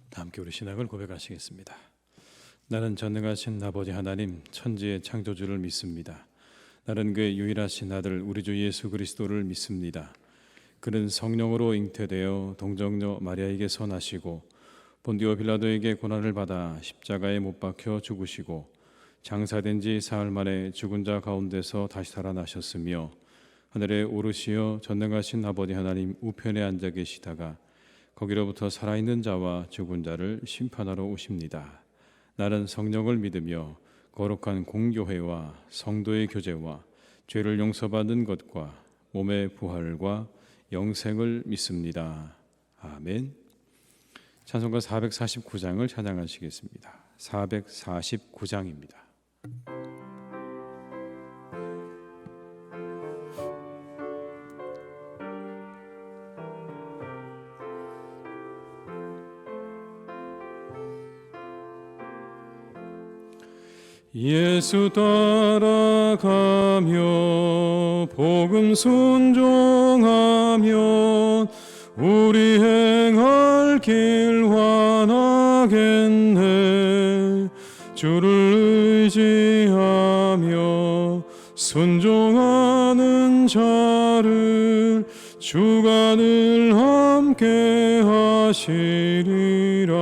다 함께 우리 신앙을 고백하시겠습니다. 나는 전능하신 아버지 하나님 천지의 창조주를 믿습니다. 나는 그의 유일하신 아들 우리 주 예수 그리스도를 믿습니다. 그는 성령으로 잉태되어 동정녀 마리아에게서 나시고 본디오 빌라도에게 고난을 받아 십자가에 못 박혀 죽으시고 장사된 지 사흘 만에 죽은 자 가운데서 다시 살아나셨으며 하늘에 오르시어 전능하신 아버지 하나님 우편에 앉아 계시다가 거기로부터 살아있는 자와 죽은 자를 심판하러 오십니다. 나는 성령을 믿으며 거룩한 공교회와 성도의 교제와 죄를 용서받는 것과 몸의 부활과 영생을 믿습니다. 아멘. 찬송가 449장을 찬양하시겠습니다. 449장입니다. 예수 따라가며 복음 순종하면 우리 행할 길 환하겠네. 주를 의지하며 순종하는 자를 주가 늘 함께 하시리라.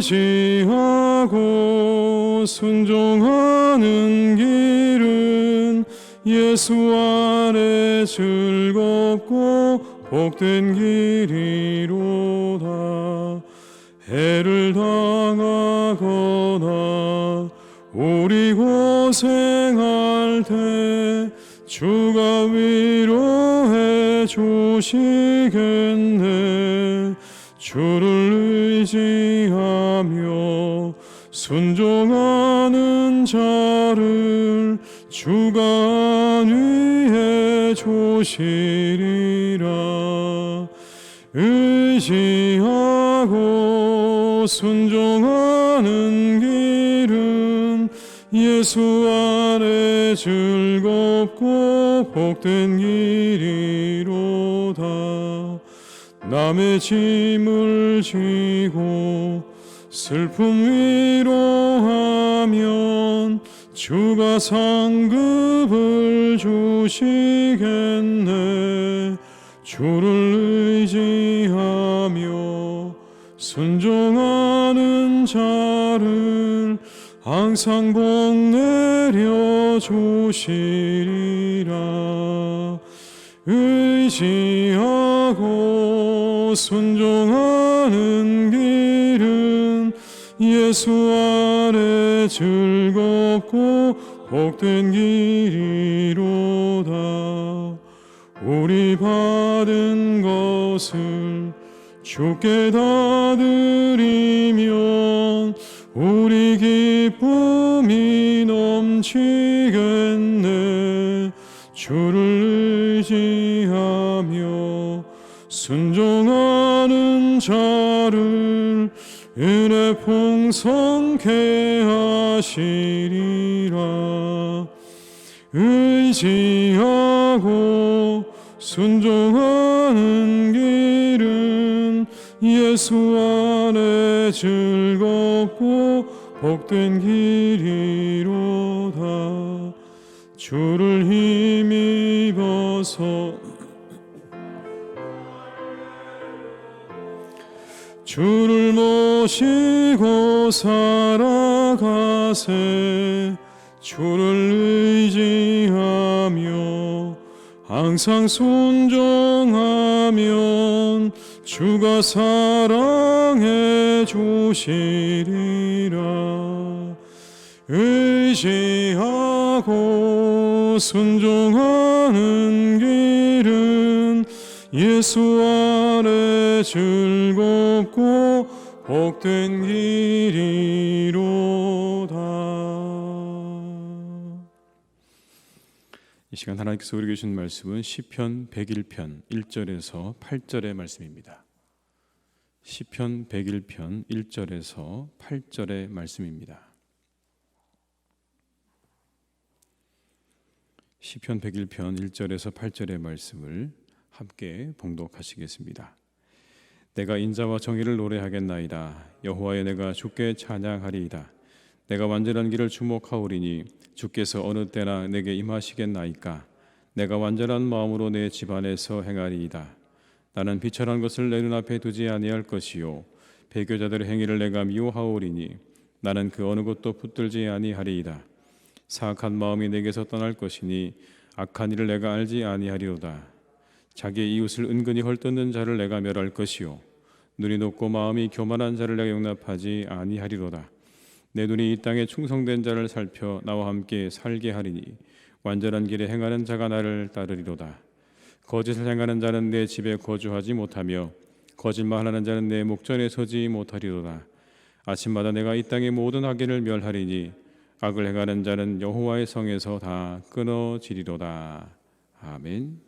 의지하고 순종하는 길은 예수 안에 즐겁고 복된 길이로다. 해를 당하거나 우리 고생할 때 주가 위로해 주시겠네. 주를 의지하며 순종하는 자를 주가 안위해 주시리라. 의지하고 순종하는 길은 예수 안에 즐겁고 복된 길이로다. 남의 짐을 지고 슬픔 위로하면 주가 상급을 주시겠네. 주를 의지하며 순종하는 자를 항상 복 내려 주시리라. 의지하고 순종하는 길은 예수 안에 즐겁고 복된 길이로다. 우리 받은 것을 주께 다 드리면 우리 기쁨이 넘치겠네. 주를 의지하며 순종하는 자를 은혜 풍성케 하시리라. 의지하고 순종하는 길은 예수 안에 즐겁고 복된 길이로다. 주를 힘입어서 주를 모시고 살아가세. 주를 의지하며 항상 순종하면 주가 사랑해 주시리라. 의지하고 순종하는 길은 예수 안에 즐겁고 복된 길이로다. 이 시간 하나님께서 우리에게 주신 말씀은 시편 101편 1절에서 8절의 말씀입니다. 시편 101편 1절에서 8절의 말씀입니다. 시편 101편 1절에서 8절의 말씀을 함께 봉독하시겠습니다. 내가 인자와 정의를 노래하겠나이다. 여호와여, 내가 주께 찬양하리이다. 내가 완전한 길을 주목하오리니 주께서 어느 때나 내게 임하시겠나이까. 내가 완전한 마음으로 내 집안에서 행하리이다. 나는 비천한 것을 내 눈앞에 두지 아니할 것이요 배교자들의 행위를 내가 미워하오리니 나는 그 어느 것도 붙들지 아니하리이다. 사악한 마음이 내게서 떠날 것이니 악한 일을 내가 알지 아니하리로다. 자기의 이웃을 은근히 헐뜯는 자를 내가 멸할 것이요 눈이 높고 마음이 교만한 자를 내가 용납하지 아니하리로다. 내 눈이 이 땅에 충성된 자를 살펴 나와 함께 살게 하리니 완전한 길에 행하는 자가 나를 따르리로다. 거짓을 행하는 자는 내 집에 거주하지 못하며 거짓말하는 자는 내 목전에 서지 못하리로다. 아침마다 내가 이 땅의 모든 악인을 멸하리니 악을 행하는 자는 여호와의 성에서 다 끊어지리로다. 아멘.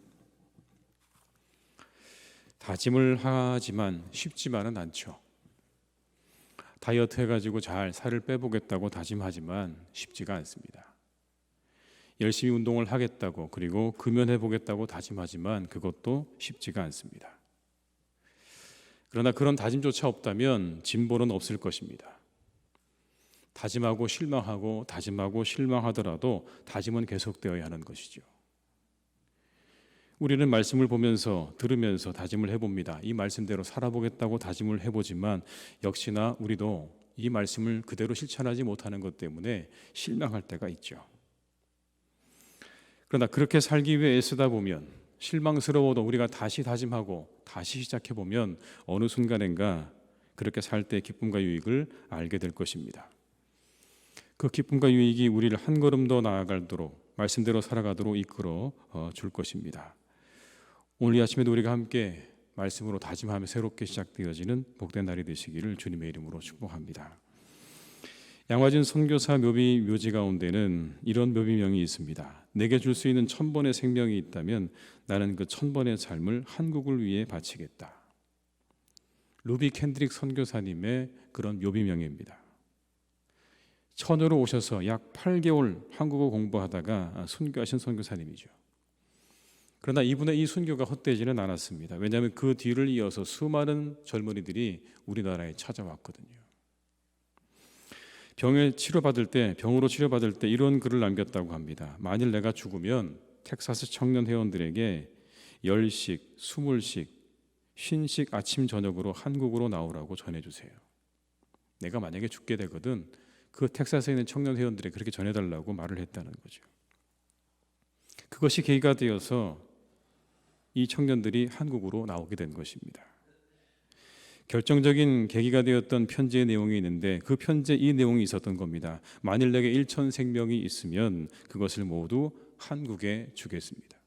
다짐을 하지만 쉽지만은 않죠. 다이어트 해가지고 잘 살을 빼보겠다고 다짐하지만 쉽지가 않습니다. 열심히 운동을 하겠다고 그리고 금연해보겠다고 다짐하지만 그것도 쉽지가 않습니다. 그러나 그런 다짐조차 없다면 진보는 없을 것입니다. 다짐하고 실망하고 다짐하고 실망하더라도 다짐은 계속되어야 하는 것이죠. 우리는 말씀을 보면서 들으면서 다짐을 해봅니다. 이 말씀대로 살아보겠다고 다짐을 해보지만 역시나 우리도 이 말씀을 그대로 실천하지 못하는 것 때문에 실망할 때가 있죠. 그러나 그렇게 살기 위해 애쓰다 보면 실망스러워도 우리가 다시 다짐하고 다시 시작해보면 어느 순간인가 그렇게 살 때 기쁨과 유익을 알게 될 것입니다. 그 기쁨과 유익이 우리를 한 걸음 더 나아가도록 말씀대로 살아가도록 이끌어 줄 것입니다. 오늘 이 아침에도 우리가 함께 말씀으로 다짐하며 새롭게 시작되어지는 복된 날이 되시기를 주님의 이름으로 축복합니다. 양화진 선교사 묘지 가운데는 이런 묘비명이 있습니다. 내게 줄 수 있는 1000번의 생명이 있다면 나는 그 1000번의 삶을 한국을 위해 바치겠다. 루비 캔드릭 선교사님의 그런 묘비명입니다. 처녀로 오셔서 약 8개월 한국어 공부하다가 순교하신 선교사님이죠. 그러나 이분의 이 순교가 헛되지는 않았습니다. 왜냐하면 그 뒤를 이어서 수많은 젊은이들이 우리나라에 찾아왔거든요. 병으로 치료받을 때 이런 글을 남겼다고 합니다. 만일 내가 죽으면 텍사스 청년 회원들에게 10식, 20식, 50식 아침 저녁으로 한국으로 나오라고 전해주세요. 내가 만약에 죽게 되거든 그 텍사스에 있는 청년 회원들에게 그렇게 전해달라고 말을 했다는 거죠. 그것이 계기가 되어서 이 청년들이 한국으로 나오게 된 것입니다. 결정적인 계기가 되었던 편지의 내용이 있는데 그 편지에 이 내용이 있었던 겁니다. 만일 내게 1000 생명이 있으면 그것을 모두 한국에 주겠습니다.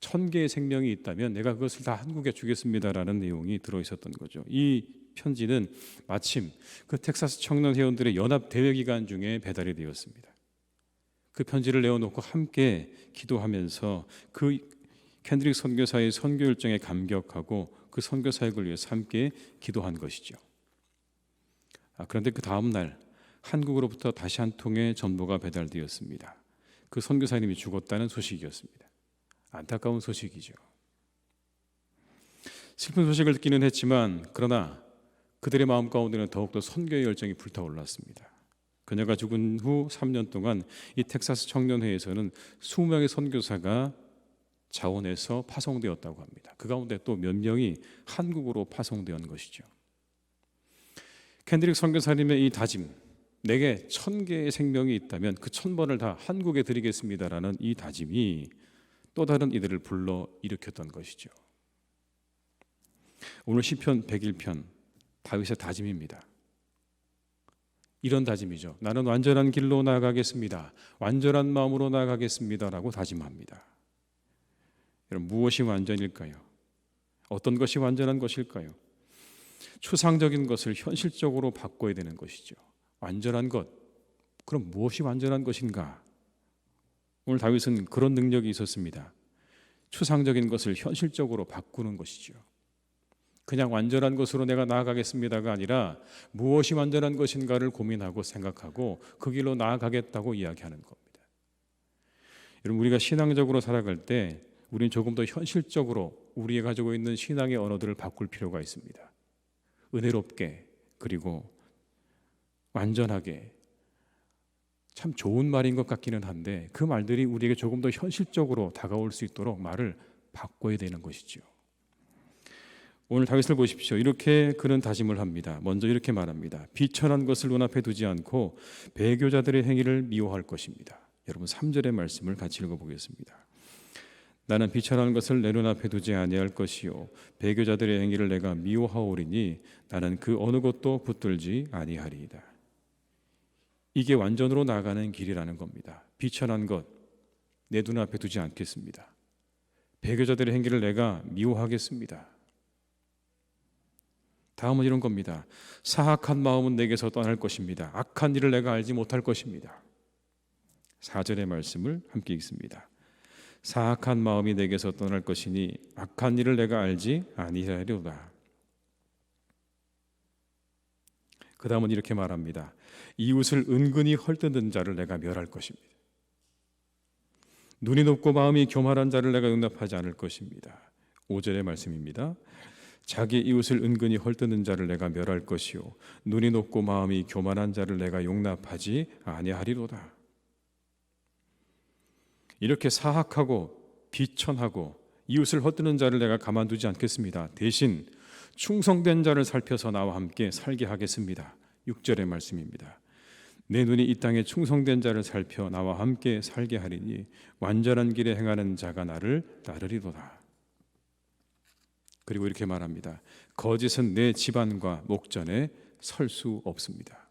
1000개의 생명이 있다면 내가 그것을 다 한국에 주겠습니다라는 내용이 들어있었던 거죠. 이 편지는 마침 그 텍사스 청년 회원들의 연합 대회 기간 중에 배달이 되었습니다. 그 편지를 내어놓고 함께 기도하면서 그 캔드릭 선교사의 선교 일정에 감격하고 그 선교 사역을 위해서 함께 기도한 것이죠. 그런데 그 다음 날 한국으로부터 다시 한 통의 전보가 배달되었습니다. 그 선교사님이 죽었다는 소식이었습니다. 안타까운 소식이죠. 슬픈 소식을 듣기는 했지만 그러나 그들의 마음 가운데는 더욱더 선교의 열정이 불타올랐습니다. 그녀가 죽은 후 3년 동안 이 텍사스 청년회에서는 20명의 선교사가 자원해서 파송되었다고 합니다. 그 가운데 또 몇 명이 한국으로 파송된 것이죠. 캔드릭 선교사님의 이 다짐, 내게 1000개의 생명이 있다면 그 1000번을 다 한국에 드리겠습니다라는 이 다짐이 또 다른 이들을 불러 일으켰던 것이죠. 오늘 시편 101편 다윗의 다짐입니다. 이런 다짐이죠. 나는 완전한 길로 나아가겠습니다. 완전한 마음으로 나아가겠습니다라고 다짐합니다. 여러분, 무엇이 완전일까요? 어떤 것이 완전한 것일까요? 추상적인 것을 현실적으로 바꿔야 되는 것이죠. 완전한 것, 그럼 무엇이 완전한 것인가? 오늘 다윗은 그런 능력이 있었습니다. 추상적인 것을 현실적으로 바꾸는 것이죠. 그냥 완전한 것으로 내가 나아가겠습니다가 아니라 무엇이 완전한 것인가를 고민하고 생각하고 그 길로 나아가겠다고 이야기하는 겁니다. 여러분, 우리가 신앙적으로 살아갈 때 우리는 조금 더 현실적으로 우리가 가지고 있는 신앙의 언어들을 바꿀 필요가 있습니다. 은혜롭게, 그리고 완전하게, 참 좋은 말인 것 같기는 한데 그 말들이 우리에게 조금 더 현실적으로 다가올 수 있도록 말을 바꿔야 되는 것이죠. 오늘 다윗을 보십시오. 이렇게 그는 다짐을 합니다. 먼저 이렇게 말합니다. 비천한 것을 눈앞에 두지 않고 배교자들의 행위를 미워할 것입니다. 여러분 3절의 말씀을 같이 읽어보겠습니다. 나는 비천한 것을 내 눈앞에 두지 아니할 것이요 배교자들의 행위를 내가 미워하오리니 나는 그 어느 것도 붙들지 아니하리이다. 이게 완전으로 나아가는 길이라는 겁니다. 비천한 것 내 눈앞에 두지 않겠습니다. 배교자들의 행위를 내가 미워하겠습니다. 다음은 이런 겁니다. 사악한 마음은 내게서 떠날 것입니다. 악한 일을 내가 알지 못할 것입니다. 4절의 말씀을 함께 읽습니다. 사악한 마음이 내게서 떠날 것이니 악한 일을 내가 알지 아니하리로다. 그 다음은 이렇게 말합니다. 이웃을 은근히 헐뜯는 자를 내가 멸할 것입니다. 눈이 높고 마음이 교만한 자를 내가 용납하지 않을 것입니다. 5절의 말씀입니다. 자기 이웃을 은근히 헐뜯는 자를 내가 멸할 것이요 눈이 높고 마음이 교만한 자를 내가 용납하지 아니하리로다. 이렇게 사악하고 비천하고 이웃을 헛드는 자를 내가 가만두지 않겠습니다. 대신 충성된 자를 살펴서 나와 함께 살게 하겠습니다. 6절의 말씀입니다. 내 눈이 이 땅에 충성된 자를 살펴 나와 함께 살게 하리니 완전한 길에 행하는 자가 나를 따르리로다. 그리고 이렇게 말합니다. 거짓은 내 집안과 목전에 설 수 없습니다.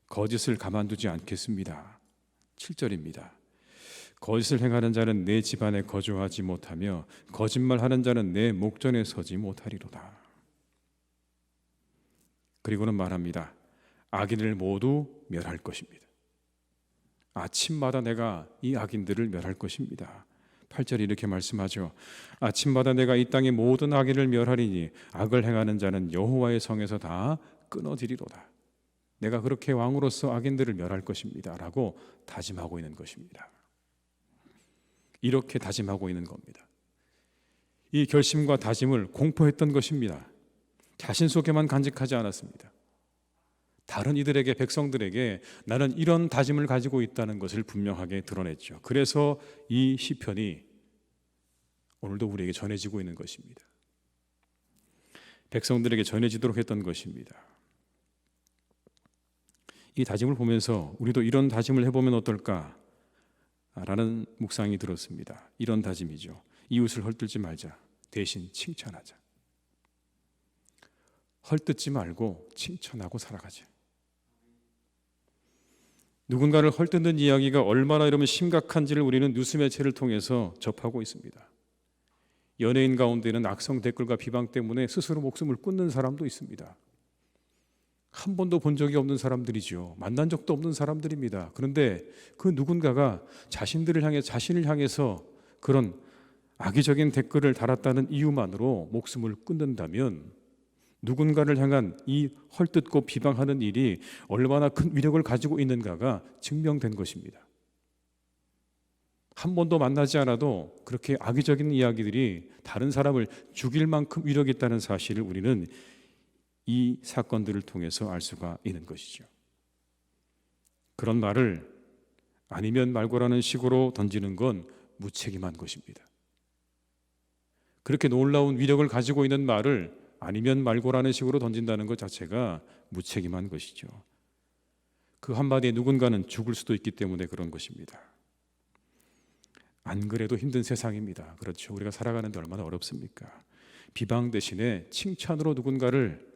거짓을 가만두지 않겠습니다. 7절입니다. 거짓을 행하는 자는 내 집안에 거주하지 못하며 거짓말하는 자는 내 목전에 서지 못하리로다. 그리고는 말합니다. 악인을 모두 멸할 것입니다. 아침마다 내가 이 악인들을 멸할 것입니다. 8절에 이렇게 말씀하죠. 아침마다 내가 이 땅의 모든 악인을 멸하리니 악을 행하는 자는 여호와의 성에서 다 끊어지리로다. 내가 그렇게 왕으로서 악인들을 멸할 것입니다 라고 다짐하고 있는 것입니다. 이렇게 다짐하고 있는 겁니다. 이 결심과 다짐을 공포했던 것입니다. 자신 속에만 간직하지 않았습니다. 다른 이들에게, 백성들에게 나는 이런 다짐을 가지고 있다는 것을 분명하게 드러냈죠. 그래서 이 시편이 오늘도 우리에게 전해지고 있는 것입니다. 백성들에게 전해지도록 했던 것입니다. 이 다짐을 보면서 우리도 이런 다짐을 해보면 어떨까라는 묵상이 들었습니다. 이런 다짐이죠. 이웃을 헐뜯지 말자. 대신 칭찬하자. 헐뜯지 말고 칭찬하고 살아가자. 누군가를 헐뜯는 이야기가 얼마나 이러면 심각한지를 우리는 뉴스 매체를 통해서 접하고 있습니다. 연예인 가운데는 악성 댓글과 비방 때문에 스스로 목숨을 끊는 사람도 있습니다. 한 번도 본 적이 없는 사람들이죠. 만난 적도 없는 사람들입니다. 그런데 그 누군가가 자신을 향해서 그런 악의적인 댓글을 달았다는 이유만으로 목숨을 끊는다면 누군가를 향한 이 헐뜯고 비방하는 일이 얼마나 큰 위력을 가지고 있는가가 증명된 것입니다. 한 번도 만나지 않아도 그렇게 악의적인 이야기들이 다른 사람을 죽일 만큼 위력이 있다는 사실을 우리는 이 사건들을 통해서 알 수가 있는 것이죠. 그런 말을 아니면 말고라는 식으로 던지는 건 무책임한 것입니다. 그렇게 놀라운 위력을 가지고 있는 말을 아니면 말고라는 식으로 던진다는 것 자체가 무책임한 것이죠. 그 한마디에 누군가는 죽을 수도 있기 때문에 그런 것입니다. 안 그래도 힘든 세상입니다. 그렇죠. 우리가 살아가는데 얼마나 어렵습니까? 비방 대신에 칭찬으로 누군가를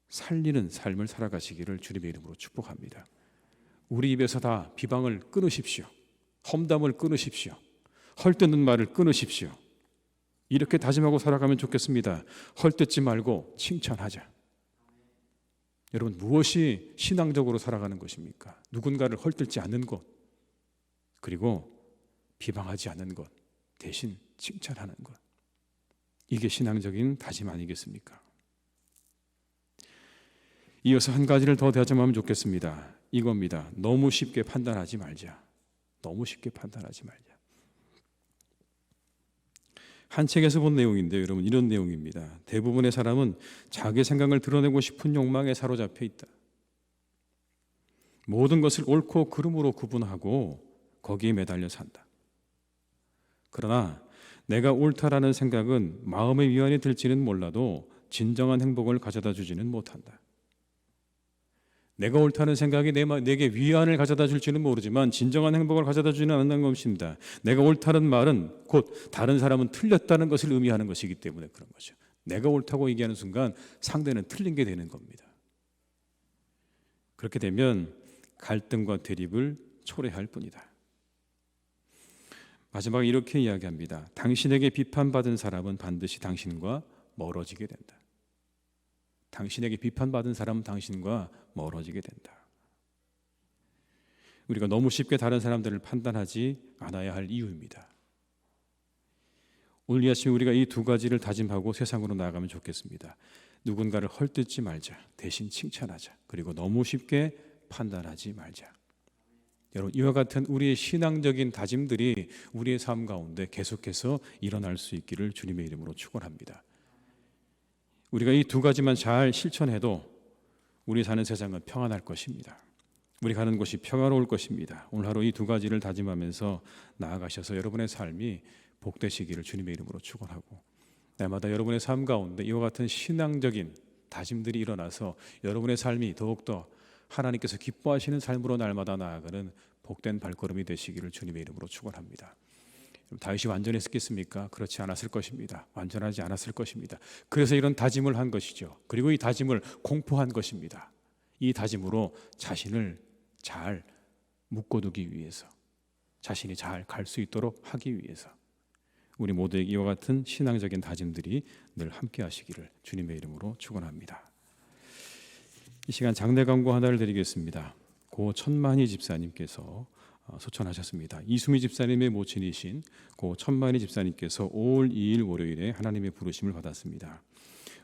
살리는 삶을 살아가시기를 주님의 이름으로 축복합니다. 우리 입에서 다 비방을 끊으십시오. 험담을 끊으십시오. 헐뜯는 말을 끊으십시오. 이렇게 다짐하고 살아가면 좋겠습니다. 헐뜯지 말고 칭찬하자. 여러분, 무엇이 신앙적으로 살아가는 것입니까? 누군가를 헐뜯지 않는 것, 그리고 비방하지 않는 것, 대신 칭찬하는 것. 이게 신앙적인 다짐 아니겠습니까? 이어서 한 가지를 더 다짐하면 좋겠습니다. 이겁니다. 너무 쉽게 판단하지 말자. 너무 쉽게 판단하지 말자. 한 책에서 본 내용인데요, 여러분, 이런 내용입니다. 대부분의 사람은 자기 생각을 드러내고 싶은 욕망에 사로잡혀 있다. 모든 것을 옳고 그름으로 구분하고 거기에 매달려 산다. 그러나 내가 옳다라는 생각은 마음의 위안이 될지는 몰라도 진정한 행복을 가져다 주지는 못한다. 내가 옳다는 생각이 내게 위안을 가져다 줄지는 모르지만 진정한 행복을 가져다 주지는 않는다는 것입니다. 내가 옳다는 말은 곧 다른 사람은 틀렸다는 것을 의미하는 것이기 때문에 그런 거죠. 내가 옳다고 얘기하는 순간 상대는 틀린 게 되는 겁니다. 그렇게 되면 갈등과 대립을 초래할 뿐이다. 마지막에 이렇게 이야기합니다. 당신에게 비판받은 사람은 반드시 당신과 멀어지게 된다. 당신에게 비판받은 사람은 당신과 멀어지게 된다. 우리가 너무 쉽게 다른 사람들을 판단하지 않아야 할 이유입니다. 오늘 이 아침에 우리가 이 두 가지를 다짐하고 세상으로 나아가면 좋겠습니다. 누군가를 헐뜯지 말자. 대신 칭찬하자. 그리고 너무 쉽게 판단하지 말자. 여러분, 이와 같은 우리의 신앙적인 다짐들이 우리의 삶 가운데 계속해서 일어날 수 있기를 주님의 이름으로 축원합니다. 우리가 이 두 가지만 잘 실천해도 우리 사는 세상은 평안할 것입니다. 우리 가는 곳이 평화로울 것입니다. 오늘 하루 이 두 가지를 다짐하면서 나아가셔서 여러분의 삶이 복되시기를 주님의 이름으로 축원하고, 날마다 여러분의 삶 가운데 이와 같은 신앙적인 다짐들이 일어나서 여러분의 삶이 더욱더 하나님께서 기뻐하시는 삶으로 날마다 나아가는 복된 발걸음이 되시기를 주님의 이름으로 축원합니다. 다윗이 완전했겠습니까? 그렇지 않았을 것입니다. 완전하지 않았을 것입니다. 그래서 이런 다짐을 한 것이죠. 그리고 이 다짐을 공포한 것입니다. 이 다짐으로 자신을 잘 묶어두기 위해서, 자신이 잘 갈 수 있도록 하기 위해서 우리 모두에게 이와 같은 신앙적인 다짐들이 늘 함께 하시기를 주님의 이름으로 축원합니다. 이 시간 장례 광고 하나를 드리겠습니다. 고 천만희 집사님께서 소천하셨습니다. 이수미 집사님의 모친이신 고 천만희 집사님께서 5월 2일 월요일에 하나님의 부르심을 받았습니다.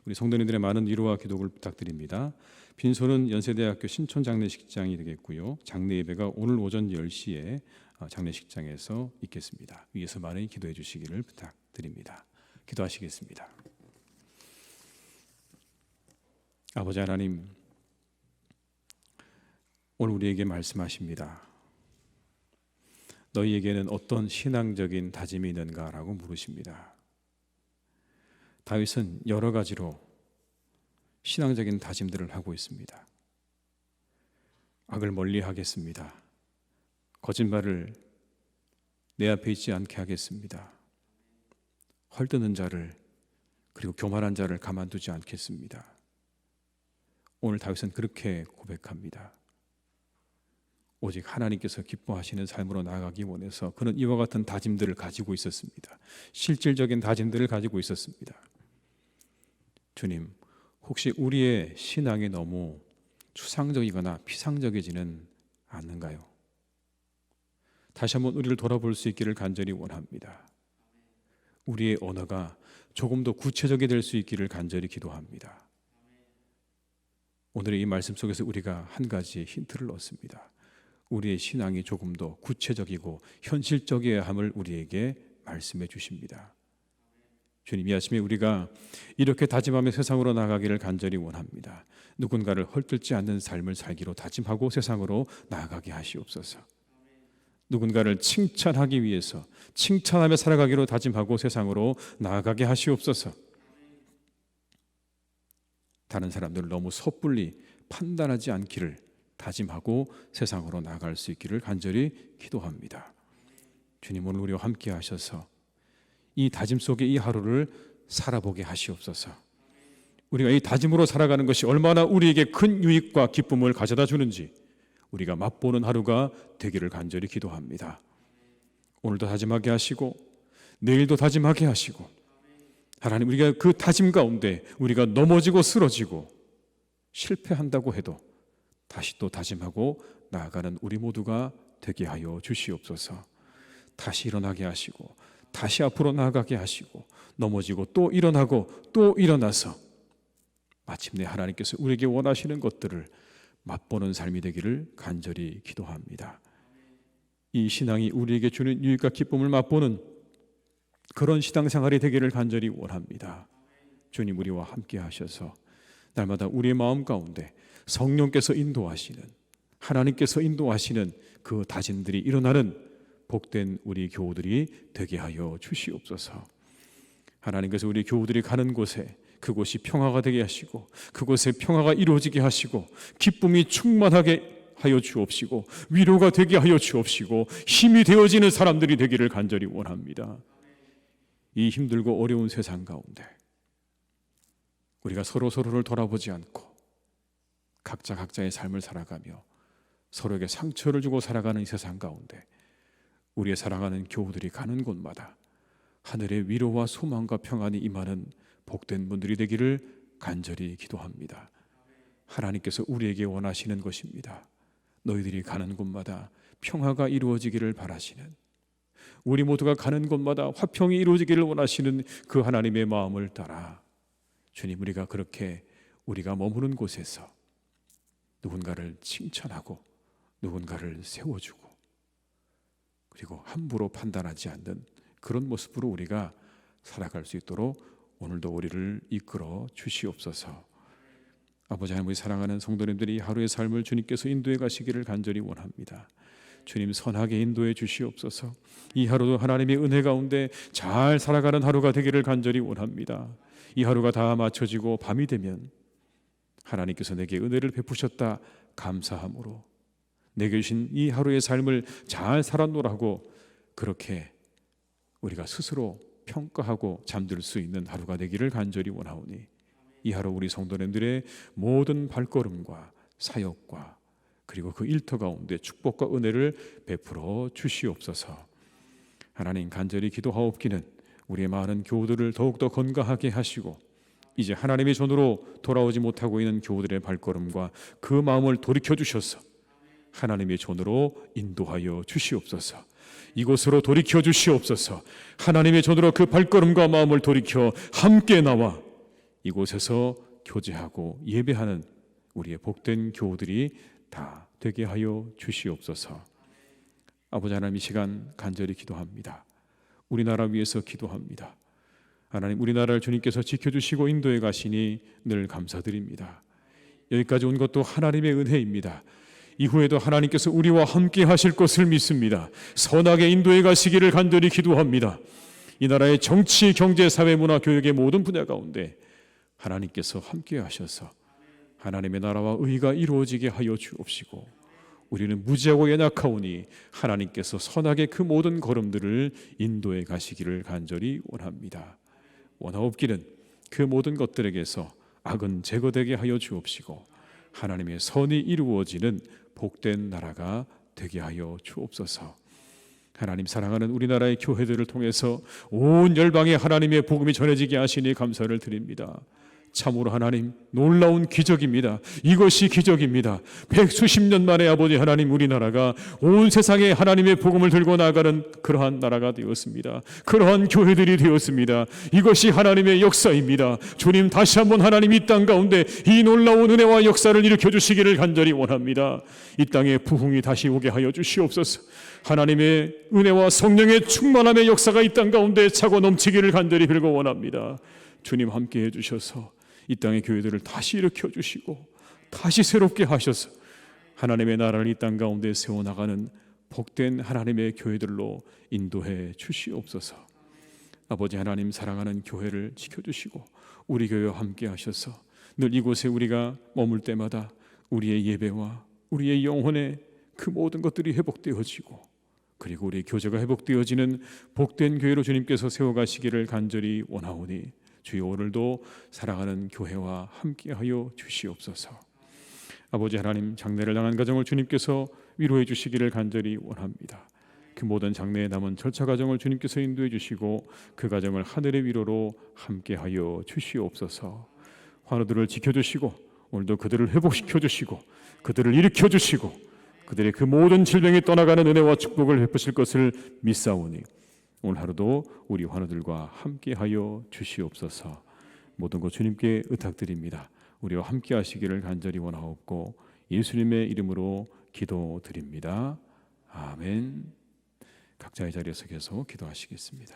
우리 성도님들의 많은 위로와 기도를 부탁드립니다. 빈소는 연세대학교 신촌 장례식장이 되겠고요. 장례 예배가 오늘 오전 10시에 장례식장에서 있겠습니다. 위에서 많이 기도해 주시기를 부탁드립니다. 기도하시겠습니다. 아버지 하나님, 오늘 우리에게 말씀하십니다. 너희에게는 어떤 신앙적인 다짐이 있는가라고 물으십니다. 다윗은 여러 가지로 신앙적인 다짐들을 하고 있습니다. 악을 멀리 하겠습니다. 거짓말을 내 앞에 있지 않게 하겠습니다. 헐뜯는 자를, 그리고 교만한 자를 가만두지 않겠습니다. 오늘 다윗은 그렇게 고백합니다. 오직 하나님께서 기뻐하시는 삶으로 나아가기 원해서 그는 이와 같은 다짐들을 가지고 있었습니다. 실질적인 다짐들을 가지고 있었습니다. 주님, 혹시 우리의 신앙이 너무 추상적이거나 피상적이지는 않는가요? 다시 한번 우리를 돌아볼 수 있기를 간절히 원합니다. 우리의 언어가 조금 더 구체적이 될 수 있기를 간절히 기도합니다. 오늘의 이 말씀 속에서 우리가 한 가지 힌트를 얻습니다. 우리의 신앙이 조금 더 구체적이고 현실적이어야 함을 우리에게 말씀해 주십니다. 주님, 이 아침에 우리가 이렇게 다짐하며 세상으로 나아가기를 간절히 원합니다. 누군가를 헐뜯지 않는 삶을 살기로 다짐하고 세상으로 나아가게 하시옵소서. 누군가를 칭찬하기 위해서 칭찬하며 살아가기로 다짐하고 세상으로 나아가게 하시옵소서. 다른 사람들을 너무 섣불리 판단하지 않기를 다짐하고 세상으로 나아갈 수 있기를 간절히 기도합니다. 주님, 오늘 우리와 함께 하셔서 이 다짐 속에 이 하루를 살아보게 하시옵소서. 우리가 이 다짐으로 살아가는 것이 얼마나 우리에게 큰 유익과 기쁨을 가져다 주는지 우리가 맛보는 하루가 되기를 간절히 기도합니다. 오늘도 다짐하게 하시고 내일도 다짐하게 하시고, 하나님, 우리가 그 다짐 가운데 우리가 넘어지고 쓰러지고 실패한다고 해도 다시 또 다짐하고 나아가는 우리 모두가 되게 하여 주시옵소서. 다시 일어나게 하시고 다시 앞으로 나아가게 하시고 넘어지고 또 일어나고 또 일어나서 마침내 하나님께서 우리에게 원하시는 것들을 맛보는 삶이 되기를 간절히 기도합니다. 이 신앙이 우리에게 주는 유익과 기쁨을 맛보는 그런 신앙생활이 되기를 간절히 원합니다. 주님 우리와 함께 하셔서 날마다 우리의 마음 가운데 성령께서 인도하시는, 하나님께서 인도하시는 그 다짐들이 일어나는 복된 우리 교우들이 되게 하여 주시옵소서. 하나님께서 우리 교우들이 가는 곳에 그곳이 평화가 되게 하시고, 그곳에 평화가 이루어지게 하시고, 기쁨이 충만하게 하여 주옵시고, 위로가 되게 하여 주옵시고, 힘이 되어지는 사람들이 되기를 간절히 원합니다. 이 힘들고 어려운 세상 가운데 우리가 서로를 돌아보지 않고 각자 각자의 삶을 살아가며 서로에게 상처를 주고 살아가는 이 세상 가운데 우리의 사랑하는 교우들이 가는 곳마다 하늘의 위로와 소망과 평안이 임하는 복된 분들이 되기를 간절히 기도합니다. 하나님께서 우리에게 원하시는 것입니다. 너희들이 가는 곳마다 평화가 이루어지기를 바라시는, 우리 모두가 가는 곳마다 화평이 이루어지기를 원하시는 그 하나님의 마음을 따라 주님, 우리가 그렇게 우리가 머무는 곳에서 누군가를 칭찬하고 누군가를 세워주고 그리고 함부로 판단하지 않는 그런 모습으로 우리가 살아갈 수 있도록 오늘도 우리를 이끌어 주시옵소서. 아버지 하나님, 우리 사랑하는 성도님들이 하루의 삶을 주님께서 인도해 가시기를 간절히 원합니다. 주님 선하게 인도해 주시옵소서. 이 하루도 하나님의 은혜 가운데 잘 살아가는 하루가 되기를 간절히 원합니다. 이 하루가 다 맞춰지고 밤이 되면 하나님께서 내게 은혜를 베푸셨다 감사함으로 내게 주신 이 하루의 삶을 잘 살았노라고 그렇게 우리가 스스로 평가하고 잠들 수 있는 하루가 되기를 간절히 원하오니 이 하루 우리 성도님들의 모든 발걸음과 사역과 그리고 그 일터 가운데 축복과 은혜를 베풀어 주시옵소서. 하나님, 간절히 기도하옵기는 우리의 많은 교우들을 더욱더 건강하게 하시고 이제 하나님의 손으로 돌아오지 못하고 있는 교우들의 발걸음과 그 마음을 돌이켜 주셔서 하나님의 손으로 인도하여 주시옵소서. 이곳으로 돌이켜 주시옵소서. 하나님의 손으로 그 발걸음과 마음을 돌이켜 함께 나와 이곳에서 교제하고 예배하는 우리의 복된 교우들이 다 되게 하여 주시옵소서. 아버지 하나님, 이 시간 간절히 기도합니다. 우리나라 위해서 기도합니다. 하나님, 우리나라를 주님께서 지켜주시고 인도해 가시니 늘 감사드립니다. 여기까지 온 것도 하나님의 은혜입니다. 이후에도 하나님께서 우리와 함께 하실 것을 믿습니다. 선하게 인도해 가시기를 간절히 기도합니다. 이 나라의 정치, 경제, 사회, 문화, 교육의 모든 분야 가운데 하나님께서 함께 하셔서 하나님의 나라와 의가 이루어지게 하여 주옵시고 우리는 무지하고 연약하오니 하나님께서 선하게 그 모든 걸음들을 인도해 가시기를 간절히 원합니다. 원하옵기는 그 모든 것들에게서 악은 제거되게 하여 주옵시고 하나님의 선이 이루어지는 복된 나라가 되게 하여 주옵소서. 하나님, 사랑하는 우리나라의 교회들을 통해서 온 열방에 하나님의 복음이 전해지게 하시니 감사를 드립니다. 참으로 하나님, 놀라운 기적입니다. 이것이 기적입니다. 백수십 년 만에 아버지 하나님, 우리나라가 온 세상에 하나님의 복음을 들고 나가는 그러한 나라가 되었습니다. 그러한 교회들이 되었습니다. 이것이 하나님의 역사입니다. 주님, 다시 한번 하나님 이 땅 가운데 이 놀라운 은혜와 역사를 일으켜 주시기를 간절히 원합니다. 이 땅에 부흥이 다시 오게 하여 주시옵소서. 하나님의 은혜와 성령의 충만함의 역사가 이 땅 가운데 차고 넘치기를 간절히 빌고 원합니다. 주님, 함께 해주셔서 이 땅의 교회들을 다시 일으켜 주시고 다시 새롭게 하셔서 하나님의 나라를 이 땅 가운데 세워나가는 복된 하나님의 교회들로 인도해 주시옵소서. 아버지 하나님, 사랑하는 교회를 지켜주시고 우리 교회와 함께 하셔서 늘 이곳에 우리가 머물 때마다 우리의 예배와 우리의 영혼의 그 모든 것들이 회복되어지고 그리고 우리의 교제가 회복되어지는 복된 교회로 주님께서 세워가시기를 간절히 원하오니 주여, 오늘도 사랑하는 교회와 함께하여 주시옵소서. 아버지 하나님, 장례를 당한 가정을 주님께서 위로해 주시기를 간절히 원합니다. 그 모든 장례에 남은 절차 과정을 주님께서 인도해 주시고 그 과정을 하늘의 위로로 함께하여 주시옵소서. 환우들을 지켜주시고 오늘도 그들을 회복시켜 주시고 그들을 일으켜 주시고 그들의 그 모든 질병이 떠나가는 은혜와 축복을 베푸실 것을 믿사오니 오늘 하루도 우리 환우들과 함께하여 주시옵소서. 모든 것 주님께 의탁드립니다. 우리와 함께 하시기를 간절히 원하옵고 예수님의 이름으로 기도드립니다. 아멘. 각자의 자리에서 계속 기도하시겠습니다.